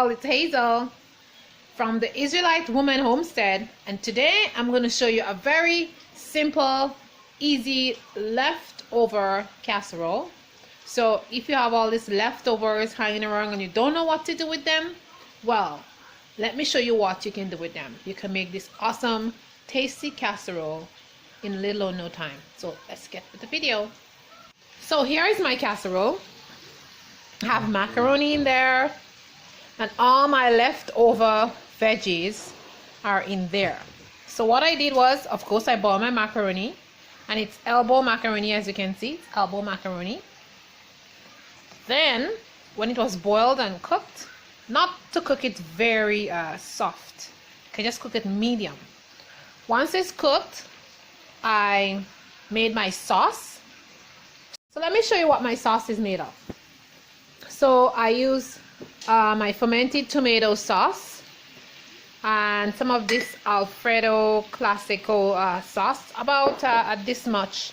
all, it's Hazel from the Israelite Woman Homestead, and today I'm going to show you a very simple, easy leftover casserole. So if you have all these leftovers hanging around and you don't know what to do with them, well, let me show you what you can do with them. You can make this awesome, tasty casserole in little or no time. So let's get with the video. So here is my casserole. I have macaroni in there, and all my leftover veggies are in there. So what I did was, of course, I boiled my macaroni, and it's elbow macaroni, as you can see. It's elbow macaroni. Then when it was boiled and cooked, not to cook it very soft, you can just cook it medium. Once it's cooked, I made my sauce. So let me show you what my sauce is made of. So I use my fermented tomato sauce and some of this Alfredo Classico sauce, about this much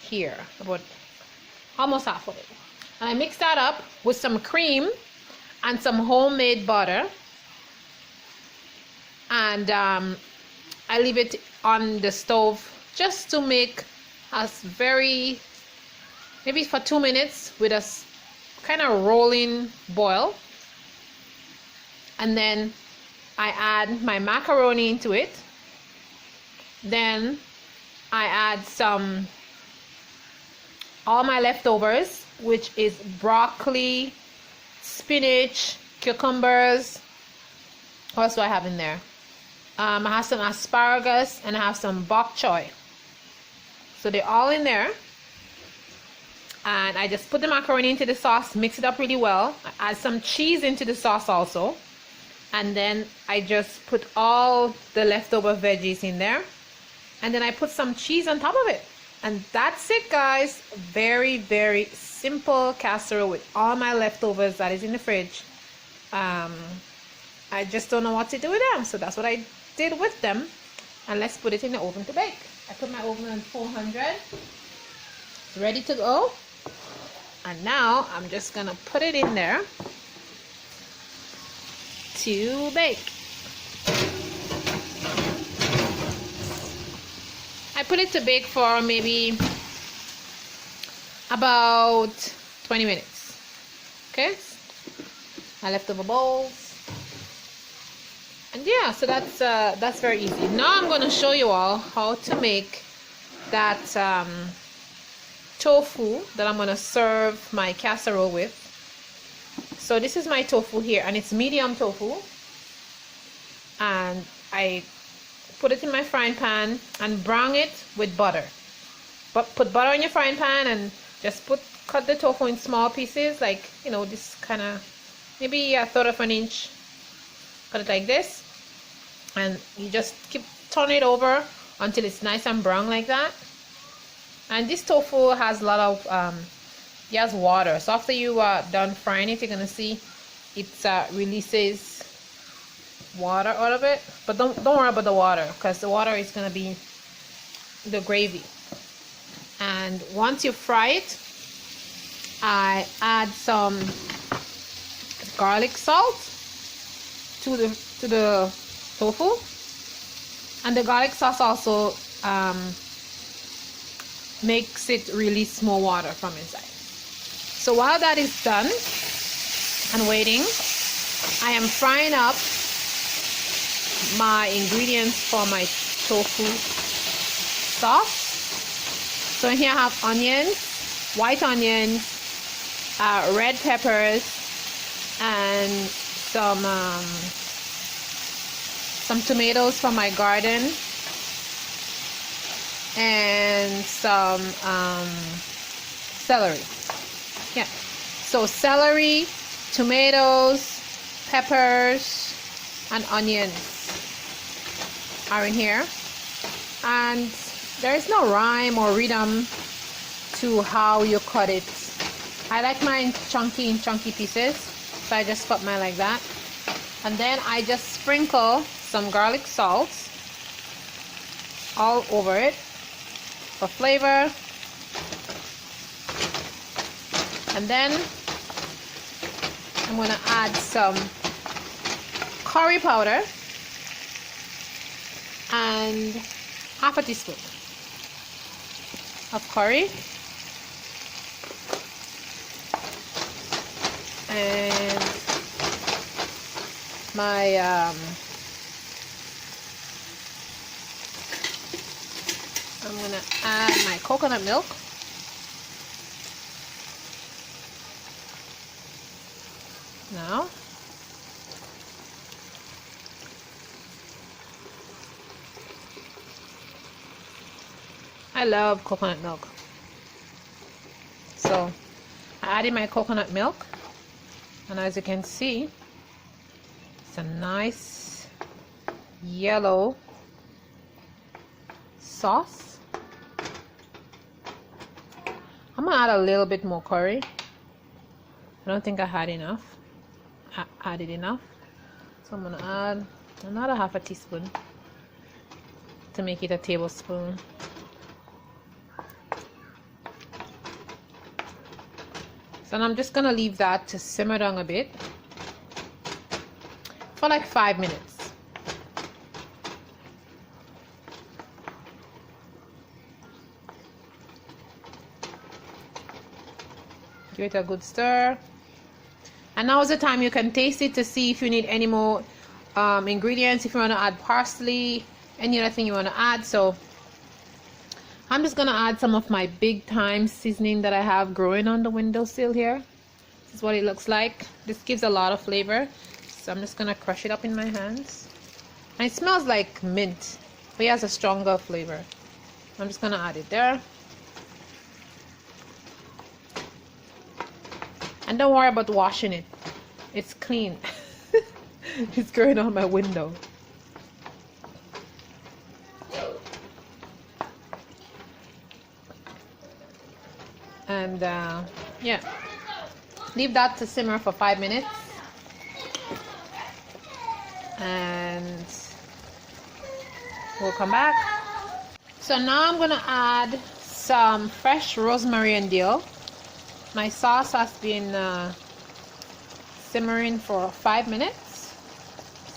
here, about almost half of it. And I mix that up with some cream and some homemade butter, and I leave it on the stove just to make us maybe for 2 minutes with a kind of rolling boil. And then I add my macaroni into it. Then I add all my leftovers, which is broccoli, spinach, cucumbers. What else do I have in there? I have some asparagus and I have some bok choy. So they're all in there. And I just put the macaroni into the sauce, mix it up really well. I add some cheese into the sauce also. And then I just put all the leftover veggies in there. And then I put some cheese on top of it. And that's it, guys. Very, very simple casserole with all my leftovers that is in the fridge. I just don't know what to do with them. So that's what I did with them. And let's put it in the oven to bake. I put my oven on 400. It's ready to go. And now I'm just gonna put it in there to bake. I put it to bake for maybe about 20 minutes. Okay, my leftover bowls. And yeah, so that's very easy. Now I'm gonna show you all how to make that tofu that I'm gonna serve my casserole with. So this is my tofu here, and it's medium tofu, and I put it in my frying pan and brown it with butter. But put butter in your frying pan and just cut the tofu in small pieces, like, you know, this kind of, maybe a third of an inch. Cut it like this, and you just keep turning it over until it's nice and brown like that. And this tofu has a lot of it has water, so after you are done frying it, you're gonna see it releases water out of it. But don't worry about the water, because the water is gonna be the gravy. And once you fry it, I add some garlic salt to the tofu, and the garlic sauce also makes it release more water from inside. So while that is done and waiting, I am frying up my ingredients for my tofu sauce. So here I have onions, white onions, red peppers, and some tomatoes from my garden, and some celery. Yeah, so celery, tomatoes, peppers, and onions are in here. And there is no rhyme or rhythm to how you cut it. I like mine chunky in chunky pieces, so I just cut mine like that. And then I just sprinkle some garlic salt all over it for flavor. And then I'm going to add some curry powder and half a teaspoon of curry, and my I'm gonna add my coconut milk. Now I love coconut milk, so I added my coconut milk, and as you can see, it's a nice yellow sauce. I'm gonna add a little bit more curry. I don't think I had enough. I added enough, so I'm gonna add another half a teaspoon to make it a tablespoon. So I'm just gonna leave that to simmer down a bit for like 5 minutes. Give it a good stir. And now is the time you can taste it to see if you need any more ingredients, if you want to add parsley, any other thing you want to add. So I'm just going to add some of my big thyme seasoning that I have growing on the windowsill here. This is what it looks like. This gives a lot of flavor. So I'm just going to crush it up in my hands. And it smells like mint, but it has a stronger flavor. I'm just going to add it there. And don't worry about washing it. It's clean. It's growing on my window. And yeah, leave that to simmer for 5 minutes, and we'll come back. So now I'm gonna add some fresh rosemary and dill. My sauce has been simmering for 5 minutes,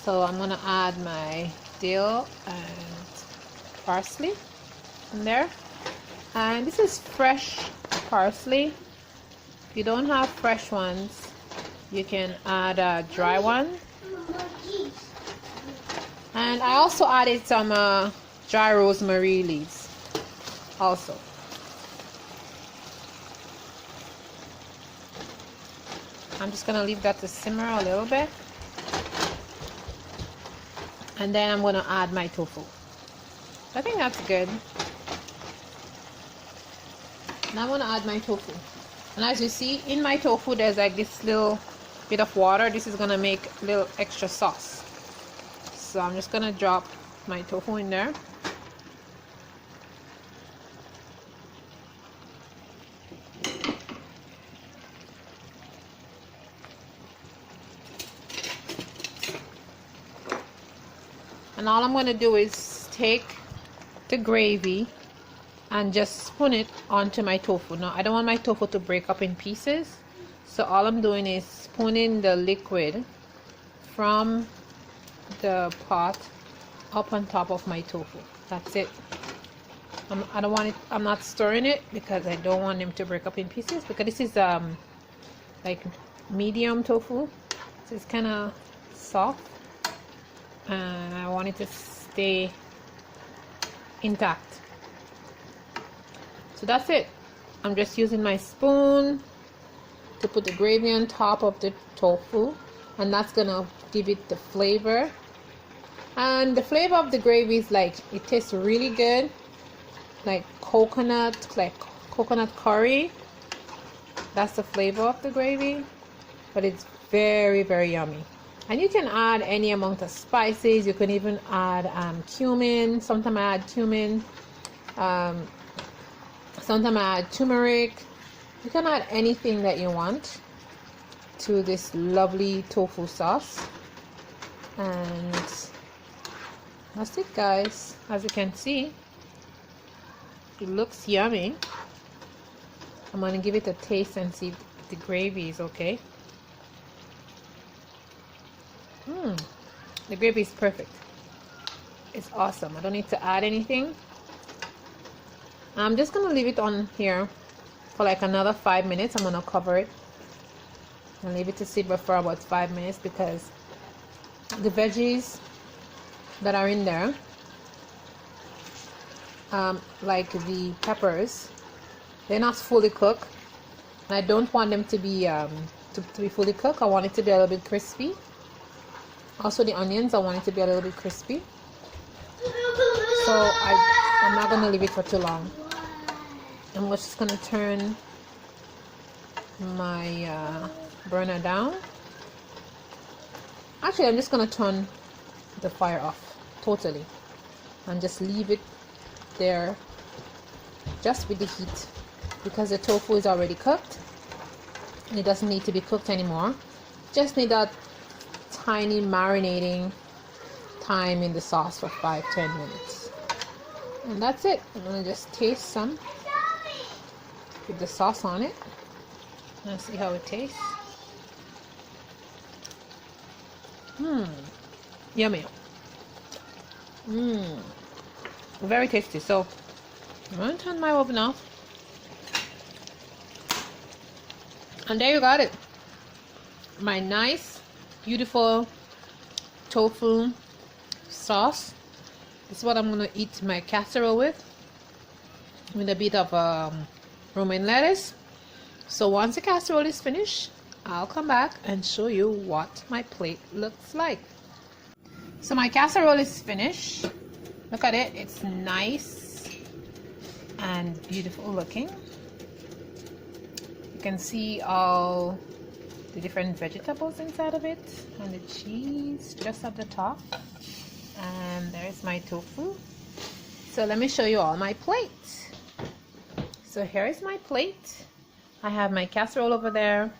so I'm gonna add my dill and parsley in there. And this is fresh parsley. If you don't have fresh ones, you can add a dry one. And I also added some dry rosemary leaves also. I'm just gonna leave that to simmer a little bit, and then I'm gonna add my tofu. I think that's good. Now I'm gonna add my tofu, and as you see in my tofu, there's like this little bit of water. This is gonna make a little extra sauce. So I'm just gonna drop my tofu in there. And all I'm gonna do is take the gravy and just spoon it onto my tofu. Now I don't want my tofu to break up in pieces, so all I'm doing is spooning the liquid from the pot up on top of my tofu. That's it. I don't want it, I'm not stirring it because I don't want them to break up in pieces, because this is like medium tofu, so it's kind of soft and I want it to stay intact. So that's it. I'm just using my spoon to put the gravy on top of the tofu, and that's gonna give it the flavor. And the flavor of the gravy is like, it tastes really good, like coconut curry. That's the flavor of the gravy, but it's very, very yummy. And you can add any amount of spices. You can even add cumin. Sometimes I add cumin. Sometimes I add turmeric. You can add anything that you want to this lovely tofu sauce. And that's it, guys. As you can see, it looks yummy. I'm going to give it a taste and see if the gravy is okay. The gravy is perfect. It's awesome. I don't need to add anything. I'm just gonna leave it on here for like another 5 minutes. I'm gonna cover it and leave it to simmer for about 5 minutes because the veggies that are in there, like the peppers, they're not fully cooked. And I don't want them to be fully cooked. I want it to be a little bit crispy. Also the onions, I want it to be a little bit crispy. So I'm not gonna leave it for too long. I'm just gonna turn my burner down. Actually, I'm just gonna turn the fire off totally and just leave it there just with the heat, because the tofu is already cooked and it doesn't need to be cooked anymore. Just need that tiny marinating time in the sauce for 5-10 minutes, and that's it. I'm gonna just taste some with the sauce on it and see how it tastes. Yummy. Very tasty. So I'm gonna turn my oven off, and there you got it, my nice beautiful tofu sauce. This is what I'm gonna eat my casserole with a bit of romaine lettuce. So once the casserole is finished, I'll come back and show you what my plate looks like. So my casserole is finished. Look at it. It's nice and beautiful looking. You can see all the different vegetables inside of it and the cheese just at the top. And there's my tofu. So let me show you all my plate. So here is my plate. I have my casserole over there,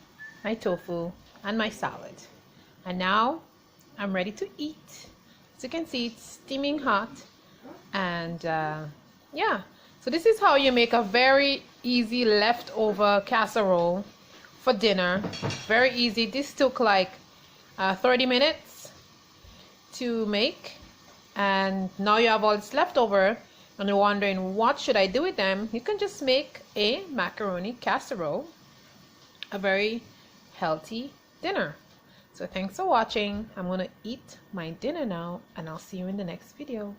my tofu, and my salad. And now I'm ready to eat. As you can see, it's steaming hot. And yeah, so this is how you make a very easy leftover casserole for dinner. Very easy. This took like 30 minutes to make. And now you have all this leftover and you're wondering what should I do with them. You can just make a macaroni casserole, a very healthy dinner. So thanks for watching. I'm gonna eat my dinner now, and I'll see you in the next video.